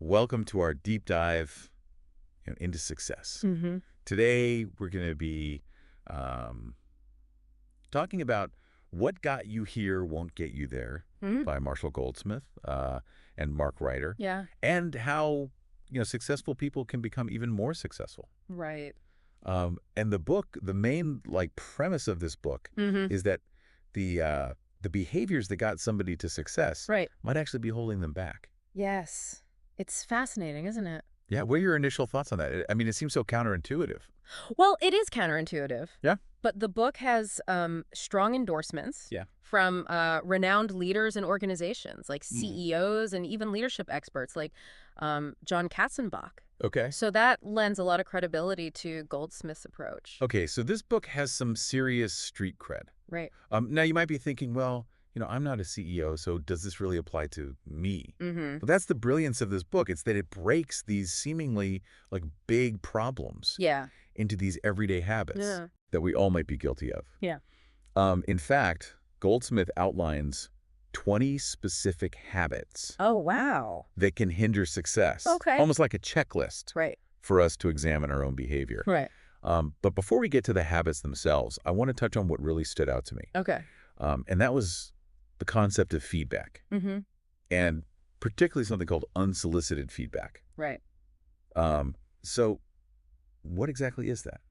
welcome to our deep dive into success. Mm-hmm. Today, we're going to be talking about What Got You Here Won't Get You There by Marshall Goldsmith and Mark Reiter, Yeah. and how successful people can become even more successful. Right. And the book, the main premise of this book is that the behaviors that got somebody to success Right. might actually be holding them back. Yes. It's fascinating, isn't it? Yeah, what are your initial thoughts on that? I mean, it seems so counterintuitive. Well, it is counterintuitive. Yeah. But the book has strong endorsements from renowned leaders and organizations like CEOs and even leadership experts like John Katzenbach. Okay. So that lends a lot of credibility to Goldsmith's approach. Okay, so this book has some serious street cred. Right. Now, you might be thinking, well, I'm not a CEO, so does this really apply to me? Mm-hmm. But that's the brilliance of this book. It's that it breaks these seemingly big problems into these everyday habits that we all might be guilty of. Yeah. In fact, Goldsmith outlines 20 specific habits. Oh, wow. That can hinder success. Okay. Almost like a checklist. Right. For us to examine our own behavior. Right. But before we get to the habits themselves, I want to touch on what really stood out to me. Okay. And that was the concept of feedback. Mm-hmm. And particularly something called unsolicited feedback. Right. So what exactly is that?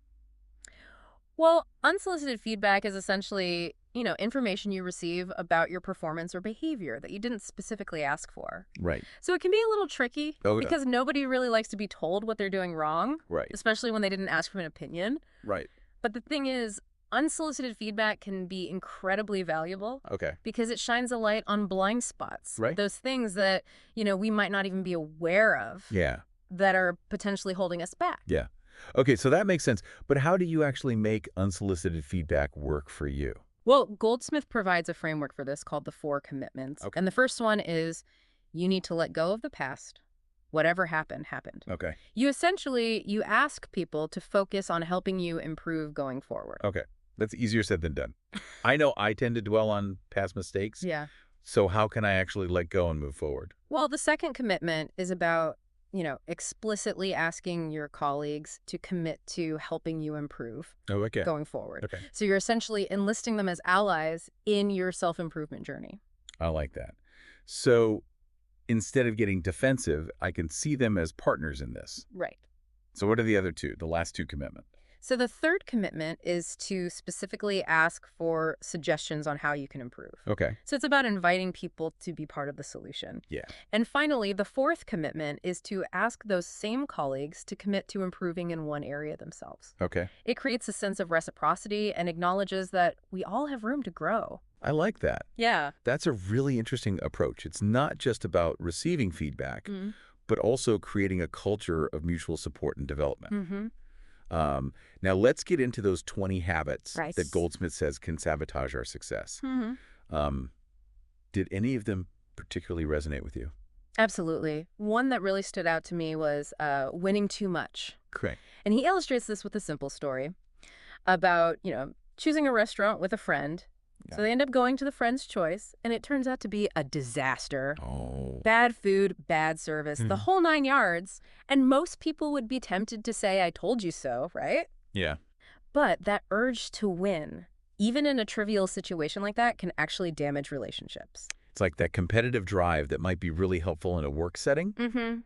Well, unsolicited feedback is essentially, information you receive about your performance or behavior that you didn't specifically ask for. Right. So it can be a little tricky because nobody really likes to be told what they're doing wrong. Right. Especially when they didn't ask for an opinion. Right. But the thing is, unsolicited feedback can be incredibly valuable. Okay. Because it shines a light on blind spots. Right. Those things that, we might not even be aware of. Yeah. That are potentially holding us back. Yeah. Okay, so that makes sense. But how do you actually make unsolicited feedback work for you? Well, Goldsmith provides a framework for this called the 4 commitments. Okay. And the first one is you need to let go of the past. Whatever happened, happened. Okay. You ask people to focus on helping you improve going forward. Okay. That's easier said than done. I know I tend to dwell on past mistakes. Yeah. So how can I actually let go and move forward? Well, the second commitment is about explicitly asking your colleagues to commit to helping you improve going forward. Okay. So you're essentially enlisting them as allies in your self-improvement journey. I like that. So instead of getting defensive, I can see them as partners in this. Right. So what are the other two, the last two commitments? So the third commitment is to specifically ask for suggestions on how you can improve. Okay. So it's about inviting people to be part of the solution. Yeah. And finally, the fourth commitment is to ask those same colleagues to commit to improving in one area themselves. Okay. It creates a sense of reciprocity and acknowledges that we all have room to grow. I like that. Yeah. That's a really interesting approach. It's not just about receiving feedback, but also creating a culture of mutual support and development. Mm-hmm. Now, let's get into those 20 habits Right. that Goldsmith says can sabotage our success. Mm-hmm. Did any of them particularly resonate with you? Absolutely. One that really stood out to me was winning too much. Correct. And he illustrates this with a simple story about, choosing a restaurant with a friend. Yeah. So they end up going to the friend's choice, and it turns out to be a disaster. Oh. Bad food, bad service, the whole 9 yards. And most people would be tempted to say, I told you so, right? Yeah. But that urge to win, even in a trivial situation like that, can actually damage relationships. It's like that competitive drive that might be really helpful in a work setting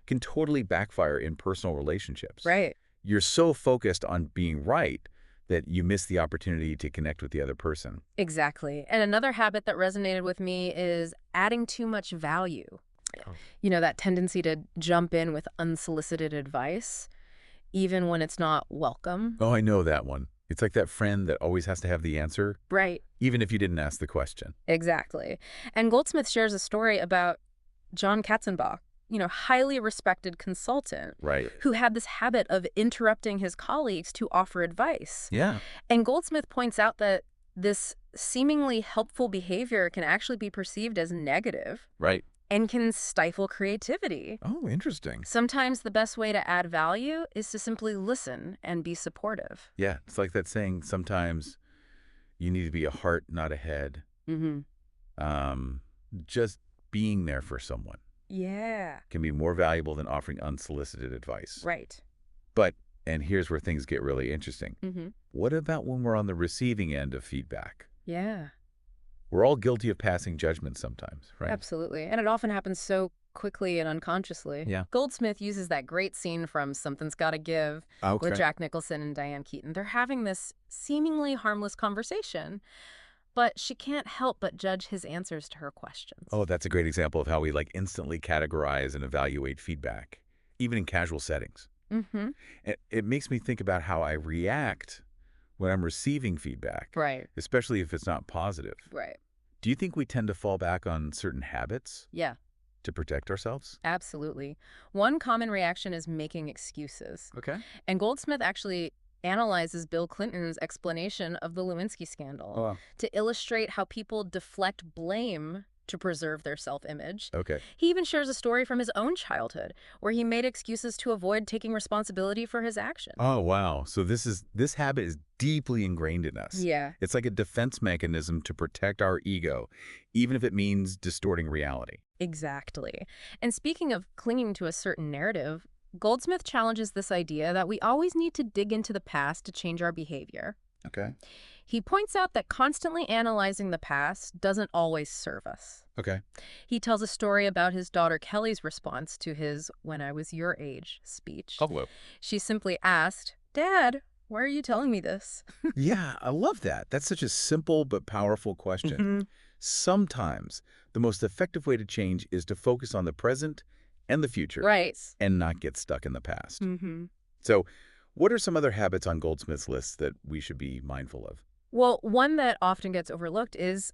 can totally backfire in personal relationships. Right. You're so focused on being right that you miss the opportunity to connect with the other person. Exactly. And another habit that resonated with me is adding too much value. Oh. That tendency to jump in with unsolicited advice, even when it's not welcome. Oh, I know that one. It's like that friend that always has to have the answer. Right. Even if you didn't ask the question. Exactly. And Goldsmith shares a story about John Katzenbach, highly respected consultant. Right. Who had this habit of interrupting his colleagues to offer advice. Yeah. And Goldsmith points out that this seemingly helpful behavior can actually be perceived as negative. Right. And can stifle creativity. Oh, interesting. Sometimes the best way to add value is to simply listen and be supportive. Yeah, it's like that saying, sometimes you need to be a heart, not a head. Mm-hmm. Just being there for someone. Yeah. can be more valuable than offering unsolicited advice. Right. But, and here's where things get really interesting. What about when we're on the receiving end of feedback? Yeah. We're all guilty of passing judgment sometimes, right? Absolutely. And it often happens so quickly and unconsciously. Yeah. Goldsmith uses that great scene from Something's Gotta Give with Jack Nicholson and Diane Keaton. They're having this seemingly harmless conversation, but she can't help but judge his answers to her questions. Oh, that's a great example of how we instantly categorize and evaluate feedback, even in casual settings. It makes me think about how I react when I'm receiving feedback, Right. especially if it's not positive. Right. Do you think we tend to fall back on certain habits? Yeah. To protect ourselves? Absolutely. One common reaction is making excuses. Okay. And Goldsmith actually analyzes Bill Clinton's explanation of the Lewinsky scandal to illustrate how people deflect blame to preserve their self-image. Okay. He even shares a story from his own childhood where he made excuses to avoid taking responsibility for his actions. Oh, wow. So this habit is deeply ingrained in us. Yeah. It's like a defense mechanism to protect our ego, even if it means distorting reality. Exactly. And speaking of clinging to a certain narrative, Goldsmith challenges this idea that we always need to dig into the past to change our behavior. Okay. He points out that constantly analyzing the past doesn't always serve us. Okay. He tells a story about his daughter Kelly's response to his "when I was your age" speech. Oh, She simply asked, "Dad, why are you telling me this?" Yeah, I love that. That's such a simple but powerful question. Sometimes the most effective way to change is to focus on the present and the future. Right. And not get stuck in the past. So what are some other habits on Goldsmith's list that we should be mindful of? Well, one that often gets overlooked is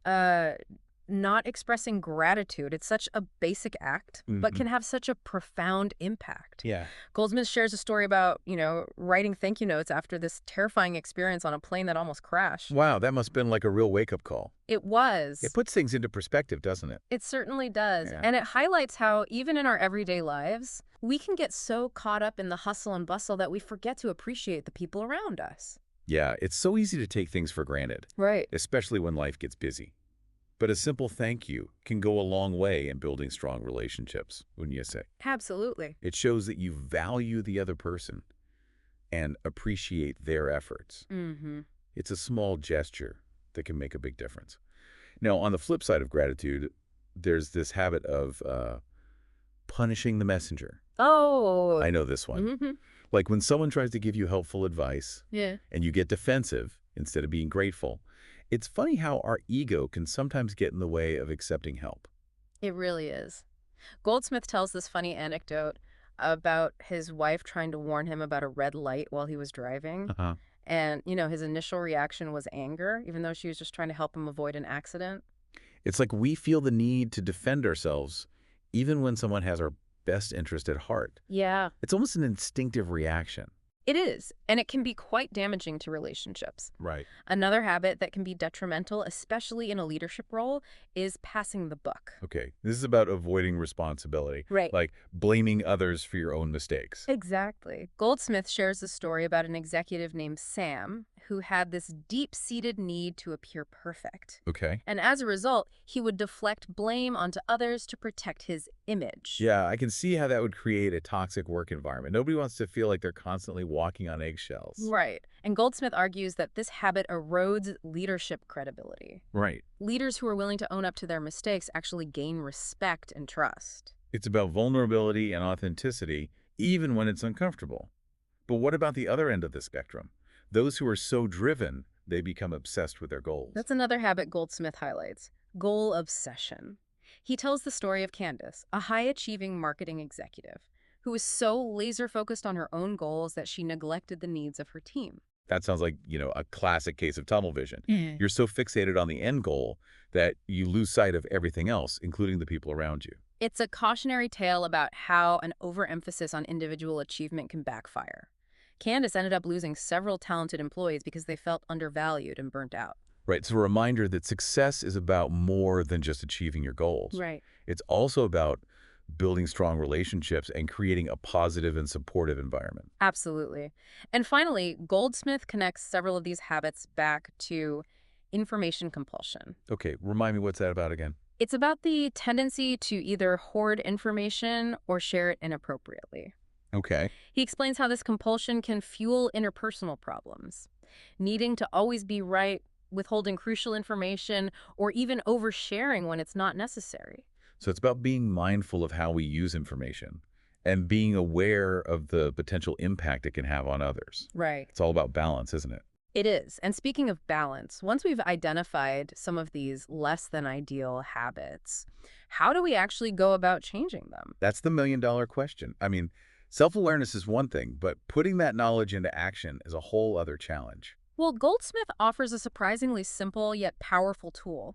not expressing gratitude. It's such a basic act, but can have such a profound impact. Yeah. Goldsmith shares a story about, writing thank you notes after this terrifying experience on a plane that almost crashed. Wow, that must have been like a real wake-up call. It was. It puts things into perspective, doesn't it? It certainly does. Yeah. And it highlights how, even in our everyday lives, we can get so caught up in the hustle and bustle that we forget to appreciate the people around us. Yeah, it's so easy to take things for granted. Right. Especially when life gets busy. But a simple thank you can go a long way in building strong relationships, wouldn't you say? Absolutely. It shows that you value the other person and appreciate their efforts. It's a small gesture that can make a big difference. Now, on the flip side of gratitude, there's this habit of punishing the messenger. Oh. I know this one. Like when someone tries to give you helpful advice and you get defensive instead of being grateful. It's funny how our ego can sometimes get in the way of accepting help. It really is. Goldsmith tells this funny anecdote about his wife trying to warn him about a red light while he was driving. And, his initial reaction was anger, even though she was just trying to help him avoid an accident. It's like we feel the need to defend ourselves even when someone has our best interest at heart. Yeah. It's almost an instinctive reaction. It is, and it can be quite damaging to relationships. Right. Another habit that can be detrimental, especially in a leadership role, is passing the buck. Okay, this is about avoiding responsibility. Right. Like blaming others for your own mistakes. Exactly. Goldsmith shares a story about an executive named Sam who had this deep-seated need to appear perfect. Okay. And as a result, he would deflect blame onto others to protect his image. Yeah, I can see how that would create a toxic work environment. Nobody wants to feel like they're constantly walking on eggshells. Right. And Goldsmith argues that this habit erodes leadership credibility. Right. Leaders who are willing to own up to their mistakes actually gain respect and trust. It's about vulnerability and authenticity, even when it's uncomfortable. But what about the other end of the spectrum? Those who are so driven, they become obsessed with their goals. That's another habit Goldsmith highlights, goal obsession. He tells the story of Candace, a high-achieving marketing executive, who was so laser-focused on her own goals that she neglected the needs of her team. That sounds like, a classic case of tunnel vision. You're so fixated on the end goal that you lose sight of everything else, including the people around you. It's a cautionary tale about how an overemphasis on individual achievement can backfire. Candace ended up losing several talented employees because they felt undervalued and burnt out. Right. It's a reminder that success is about more than just achieving your goals. Right. It's also about building strong relationships and creating a positive and supportive environment. Absolutely. And finally, Goldsmith connects several of these habits back to information compulsion. Okay. Remind me, what's that about again? It's about the tendency to either hoard information or share it inappropriately. Okay. He explains how this compulsion can fuel interpersonal problems, needing to always be right, withholding crucial information, or even oversharing when it's not necessary. So it's about being mindful of how we use information and being aware of the potential impact it can have on others. Right. It's all about balance, isn't it? It is. And speaking of balance, once we've identified some of these less than ideal habits, how do we actually go about changing them? That's the million-dollar question. I mean, self-awareness is one thing, but putting that knowledge into action is a whole other challenge. Well, Goldsmith offers a surprisingly simple yet powerful tool: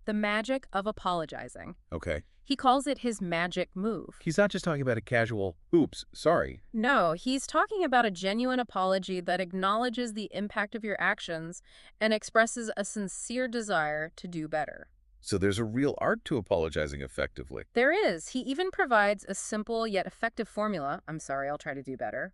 the magic of apologizing. Okay. He calls it his magic move. He's not just talking about a casual, oops, sorry. No, he's talking about a genuine apology that acknowledges the impact of your actions and expresses a sincere desire to do better. So there's a real art to apologizing effectively. There is. He even provides a simple yet effective formula. I'm sorry, I'll try to do better.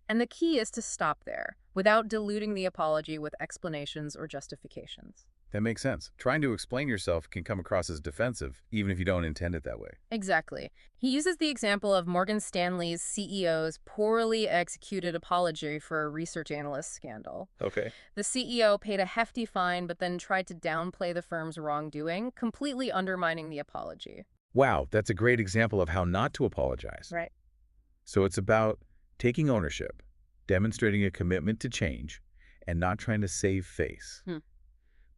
And the key is to stop there, without diluting the apology with explanations or justifications. That makes sense. Trying to explain yourself can come across as defensive, even if you don't intend it that way. Exactly. He uses the example of Morgan Stanley's CEO's poorly executed apology for a research analyst scandal. Okay. The CEO paid a hefty fine, but then tried to downplay the firm's wrongdoing, completely undermining the apology. Wow, that's a great example of how not to apologize. Right. So it's about taking ownership, demonstrating a commitment to change, and not trying to save face.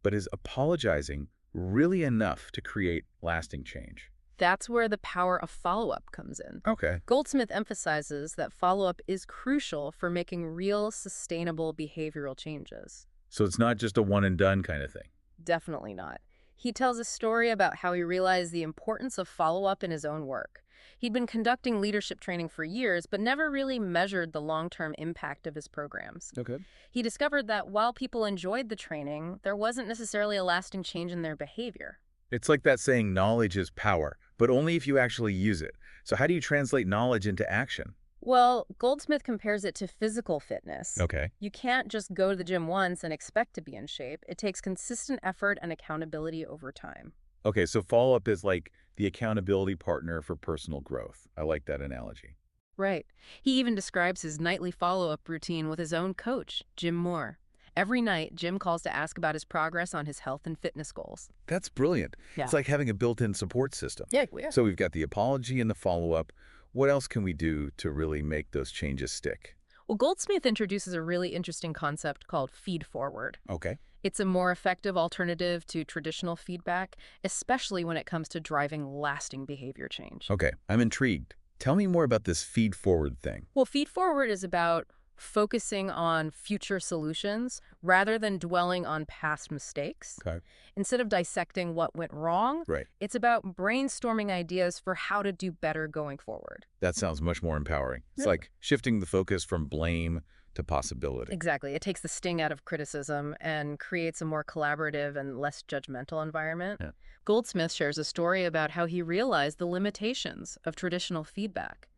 But is apologizing really enough to create lasting change? That's where the power of follow-up comes in. Okay. Goldsmith emphasizes that follow-up is crucial for making real, sustainable behavioral changes. So it's not just a one-and-done kind of thing. Definitely not. He tells a story about how he realized the importance of follow-up in his own work. He'd been conducting leadership training for years, but never really measured the long-term impact of his programs. Okay. He discovered that while people enjoyed the training, there wasn't necessarily a lasting change in their behavior. It's like that saying, knowledge is power, but only if you actually use it. So how do you translate knowledge into action? Well, Goldsmith compares it to physical fitness. Okay. You can't just go to the gym once and expect to be in shape. It takes consistent effort and accountability over time. Okay, so follow-up is like the accountability partner for personal growth. I like that analogy. Right. He even describes his nightly follow-up routine with his own coach, Jim Moore. Every night, Jim calls to ask about his progress on his health and fitness goals. That's brilliant. Yeah. It's like having a built-in support system. Yeah. So we've got the apology and the follow-up. What else can we do to really make those changes stick? Well, Goldsmith introduces a really interesting concept called feed forward. Okay. It's a more effective alternative to traditional feedback, especially when it comes to driving lasting behavior change. Okay, I'm intrigued. Tell me more about this feed-forward thing. Well, feed forward is about focusing on future solutions rather than dwelling on past mistakes. Okay. Instead of dissecting what went wrong, Right. it's about brainstorming ideas for how to do better going forward. That sounds much more empowering. It's Yeah. like shifting the focus from blame to possibility. Exactly. It takes the sting out of criticism and creates a more collaborative and less judgmental environment. Yeah. Goldsmith shares a story about how he realized the limitations of traditional feedback.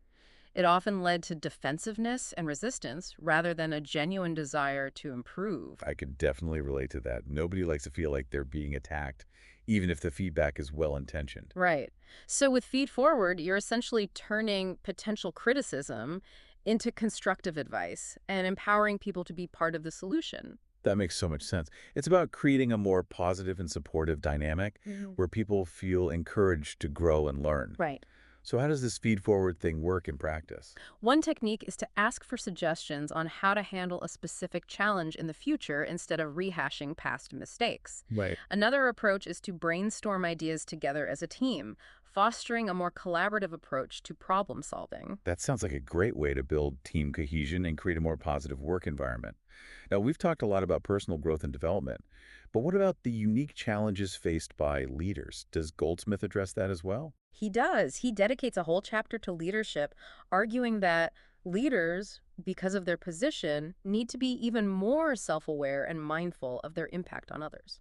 It often led to defensiveness and resistance rather than a genuine desire to improve. I could definitely relate to that. Nobody likes to feel like they're being attacked, even if the feedback is well-intentioned. Right. So with feed forward, you're essentially turning potential criticism into constructive advice and empowering people to be part of the solution. That makes so much sense. It's about creating a more positive and supportive dynamic where people feel encouraged to grow and learn. Right. So how does this feed-forward thing work in practice? One technique is to ask for suggestions on how to handle a specific challenge in the future instead of rehashing past mistakes. Right. Another approach is to brainstorm ideas together as a team, fostering a more collaborative approach to problem solving. That sounds like a great way to build team cohesion and create a more positive work environment. Now, we've talked a lot about personal growth and development, but what about the unique challenges faced by leaders? Does Goldsmith address that as well? He does. He dedicates a whole chapter to leadership, arguing that leaders, because of their position, need to be even more self-aware and mindful of their impact on others.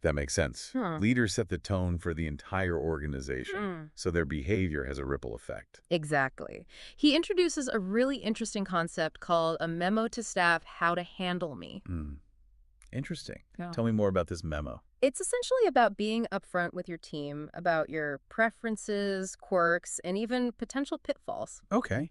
That makes sense. Leaders set the tone for the entire organization, so their behavior has a ripple effect. Exactly. He introduces a really interesting concept called a memo to staff, how to handle me. Interesting. Yeah. Tell me more about this memo. It's essentially about being upfront with your team about your preferences, quirks, and even potential pitfalls. Okay.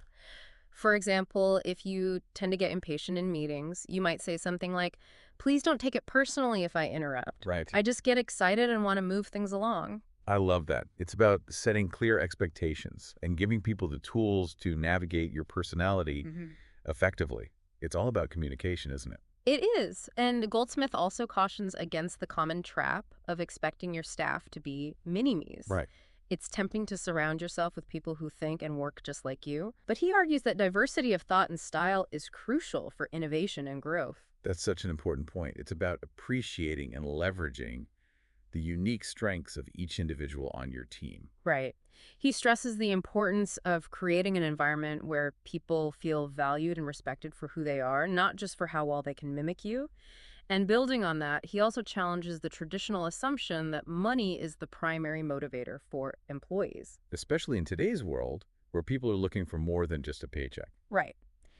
For example, if you tend to get impatient in meetings, you might say something like, "Please don't take it personally if I interrupt. Right. I just get excited and want to move things along." I love that. It's about setting clear expectations and giving people the tools to navigate your personality effectively. It's all about communication, isn't it? It is. And Goldsmith also cautions against the common trap of expecting your staff to be mini-me's. Right. It's tempting to surround yourself with people who think and work just like you. But he argues that diversity of thought and style is crucial for innovation and growth. That's such an important point. It's about appreciating and leveraging the unique strengths of each individual on your team. Right. He stresses the importance of creating an environment where people feel valued and respected for who they are, not just for how well they can mimic you. And building on that, he also challenges the traditional assumption that money is the primary motivator for employees. Especially in today's world, where people are looking for more than just a paycheck. Right.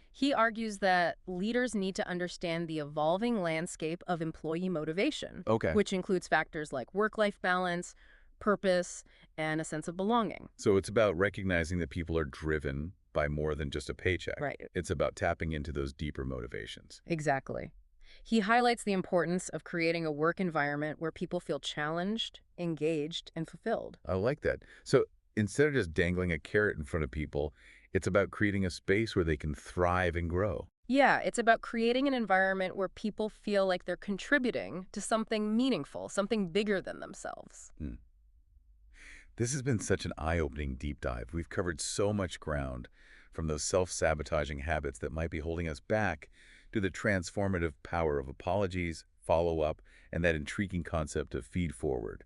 He argues that leaders need to understand the evolving landscape of employee motivation, Okay. which includes factors like work-life balance, purpose, and a sense of belonging. So it's about recognizing that people are driven by more than just a paycheck. Right. It's about tapping into those deeper motivations. Exactly. He highlights the importance of creating a work environment where people feel challenged, engaged, and fulfilled. I like that. So instead of just dangling a carrot in front of people, it's about creating a space where they can thrive and grow. Yeah, it's about creating an environment where people feel like they're contributing to something meaningful, something bigger than themselves. Hmm. This has been such an eye-opening deep dive. We've covered so much ground, from those self-sabotaging habits that might be holding us back to the transformative power of apologies, follow-up, and that intriguing concept of feed forward.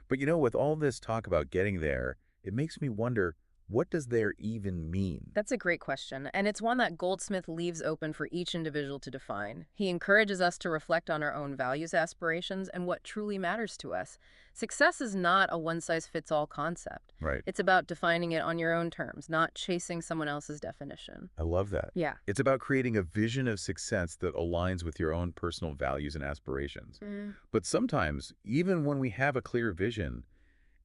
But with all this talk about getting there, it makes me wonder, what does there even mean? That's a great question, and it's one that Goldsmith leaves open for each individual to define. He encourages us to reflect on our own values, aspirations, and what truly matters to us. Success is not a one-size-fits-all concept. Right. It's about defining it on your own terms, not chasing someone else's definition. I love that. Yeah. It's about creating a vision of success that aligns with your own personal values and aspirations. But sometimes, even when we have a clear vision,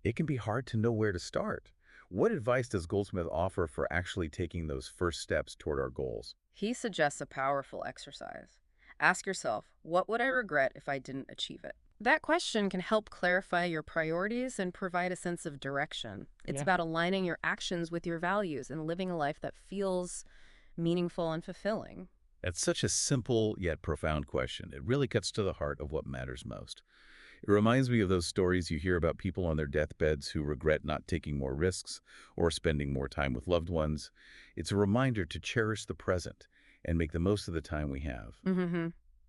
it can be hard to know where to start. What advice does Goldsmith offer for actually taking those first steps toward our goals? He suggests a powerful exercise. Ask yourself, what would I regret if I didn't achieve it? That question can help clarify your priorities and provide a sense of direction. It's about aligning your actions with your values and living a life that feels meaningful and fulfilling. That's such a simple yet profound question. It really cuts to the heart of what matters most. It reminds me of those stories you hear about people on their deathbeds who regret not taking more risks or spending more time with loved ones. It's a reminder to cherish the present and make the most of the time we have.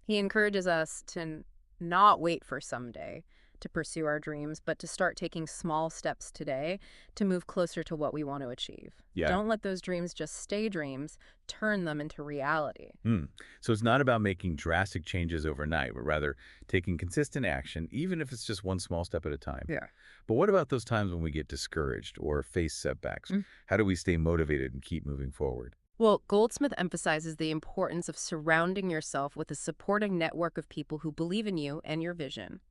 He encourages us to not wait for someday to pursue our dreams, but to start taking small steps today to move closer to what we want to achieve. Yeah. Don't let those dreams just stay dreams. Turn them into reality. So it's not about making drastic changes overnight, but rather taking consistent action, even if it's just one small step at a time. Yeah. But what about those times when we get discouraged or face setbacks? How do we stay motivated and keep moving forward? Well, Goldsmith emphasizes the importance of surrounding yourself with a supporting network of people who believe in you and your vision.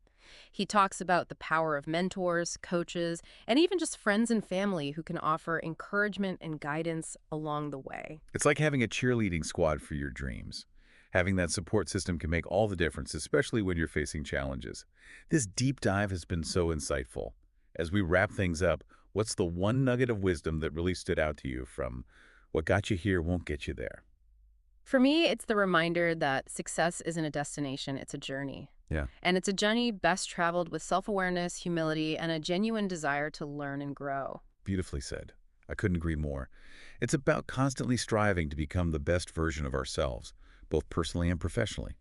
He talks about the power of mentors, coaches, and even just friends and family who can offer encouragement and guidance along the way. It's like having a cheerleading squad for your dreams. Having that support system can make all the difference, especially when you're facing challenges. This deep dive has been so insightful. As we wrap things up, what's the one nugget of wisdom that really stood out to you from what got you here won't get you there? For me, it's the reminder that success isn't a destination, it's a journey. Yeah. And it's a journey best traveled with self-awareness, humility, and a genuine desire to learn and grow. Beautifully said. I couldn't agree more. It's about constantly striving to become the best version of ourselves, both personally and professionally.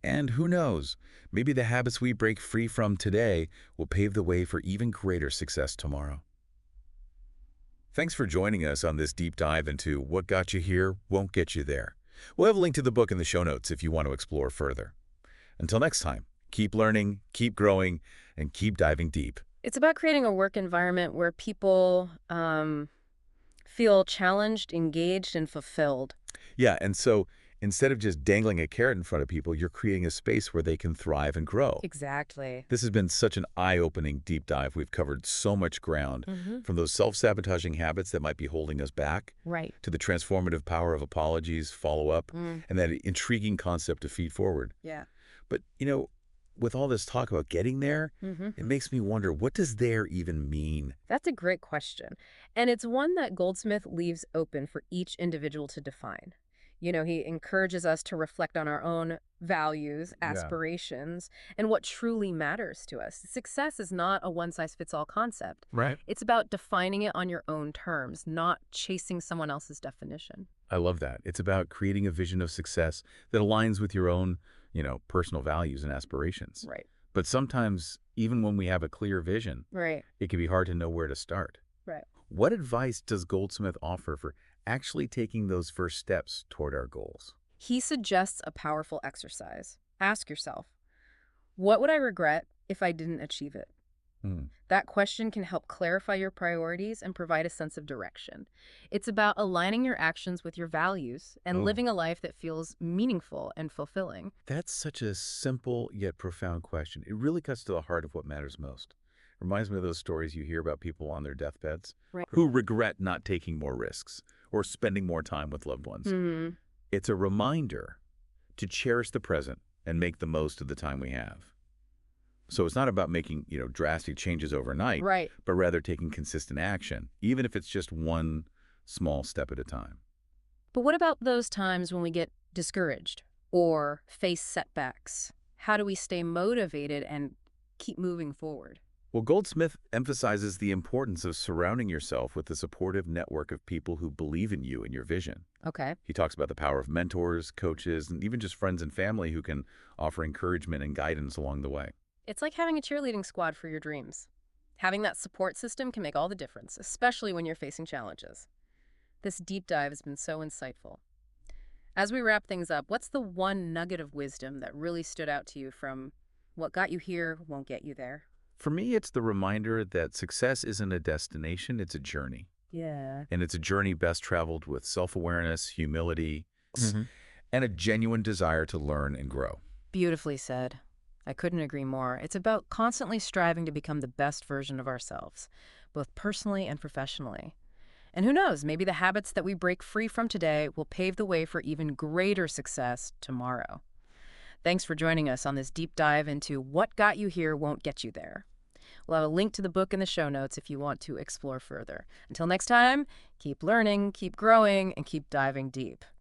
And who knows, maybe the habits we break free from today will pave the way for even greater success tomorrow. Thanks for joining us on this deep dive into What Got You Here Won't Get You There. We'll have a link to the book in the show notes if you want to explore further. Until next time, keep learning, keep growing, and keep diving deep. It's about creating a work environment where people feel challenged, engaged, and fulfilled. Yeah, and so Instead of just dangling a carrot in front of people, you're creating a space where they can thrive and grow. Exactly. This has been such an eye-opening deep dive. We've covered so much ground, from those self-sabotaging habits that might be holding us back, Right. to the transformative power of apologies, follow-up, and that intriguing concept of feed forward. Yeah. But, with all this talk about getting there, it makes me wonder, what does there even mean? That's a great question. And it's one that Goldsmith leaves open for each individual to define. He encourages us to reflect on our own values, aspirations, and what truly matters to us. Success is not a one-size-fits-all concept. Right. It's about defining it on your own terms, not chasing someone else's definition. I love that. It's about creating a vision of success that aligns with your own, personal values and aspirations. Right. But sometimes, even when we have a clear vision, Right. it can be hard to know where to start. Right. What advice does Goldsmith offer for actually taking those first steps toward our goals? He suggests a powerful exercise. Ask yourself, what would I regret if I didn't achieve it? That question can help clarify your priorities and provide a sense of direction. It's about aligning your actions with your values and living a life that feels meaningful and fulfilling. That's such a simple yet profound question. It really cuts to the heart of what matters most. Reminds me of those stories you hear about people on their deathbeds Right. who regret not taking more risks or spending more time with loved ones. It's a reminder to cherish the present and make the most of the time we have. So it's not about making, drastic changes overnight, Right. but rather taking consistent action, even if it's just one small step at a time. But what about those times when we get discouraged or face setbacks? How do we stay motivated and keep moving forward? Well, Goldsmith emphasizes the importance of surrounding yourself with a supportive network of people who believe in you and your vision. Okay. He talks about the power of mentors, coaches, and even just friends and family who can offer encouragement and guidance along the way. It's like having a cheerleading squad for your dreams. Having that support system can make all the difference, especially when you're facing challenges. This deep dive has been so insightful. As we wrap things up, what's the one nugget of wisdom that really stood out to you from what got you here won't get you there? For me, it's the reminder that success isn't a destination, it's a journey. Yeah. And it's a journey best traveled with self-awareness, humility, and a genuine desire to learn and grow. Beautifully said. I couldn't agree more. It's about constantly striving to become the best version of ourselves, both personally and professionally. And who knows, maybe the habits that we break free from today will pave the way for even greater success tomorrow. Thanks for joining us on this deep dive into What Got You Here Won't Get You There. We'll have a link to the book in the show notes if you want to explore further. Until next time, keep learning, keep growing, and keep diving deep.